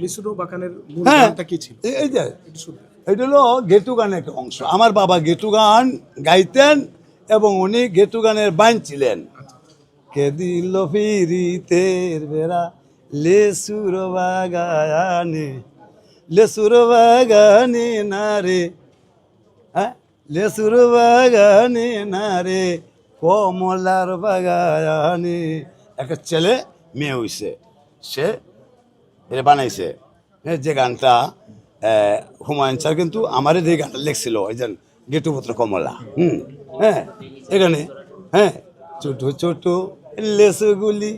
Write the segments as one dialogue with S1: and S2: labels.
S1: লিসুনো বাগানের মূল
S2: হ্যাঁ
S1: গানটা কি ছিল?
S2: এই যে
S1: একটু শুনবেন।
S2: এটা হলো গেটু গানের একটা অংশ। আমার বাবা গেটু গান গাইতেন এবং উনি গেটু গানের বাইন ছিলেন। কে দিল ফিরিতের বেড়া লেসুর বাগানে, লেসুর বাগানে না রে, হ্যাঁ লেসুর বাগানে না রে, কমলার বাগানে। একটা ছেলে মেয়ে হইছে, সে এটা বানাইছে। হ্যাঁ, যে গানটা হুমায়ুন স্যার কিন্তু আমারই যে গানটা লিখছিল ওই যে গেটুপুত্র কমলা। হ্যাঁ এখানে, হ্যাঁ ছোট ছোট লেসুগুলি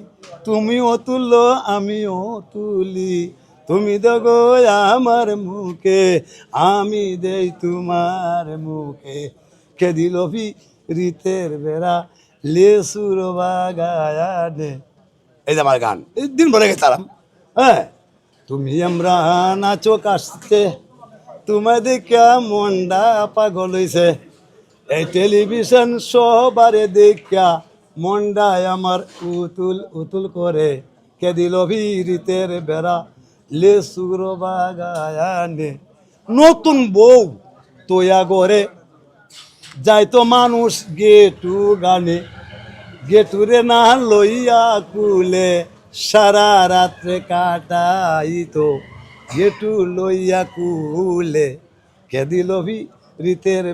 S2: তুমিও তুলো আমিও তুলি, তুমি দেগো আমার মুখে আমি দেই তোমার মুখে, কে দিল রীতের বেড়া লেসুর বাগানে। এই যে আমার গান এই দিন ভরে গেছিলাম। হ্যাঁ তুমি আমরা নাচো কাশতে, তোমায় দেখা মনটা পাগল হইছে, এই টেলিভিশন সবারে দেখা মনটায় আমার উতুল উতুল করে, কে দিল ভিড়িতের বেড়া লেসুর বাগানে। নতুন বউ তোয়া করে যাইতো মানুষ গেটু গানে, গেটুরে না লইয়া কুলে সারা রাত্রে কাটাইতো, গেটু লইয়া কুলে, কে দিল রীতের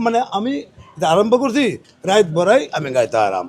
S2: মানে আমি আরম্ভ করছি রাত বড়াই আমি গাইতে আরাম।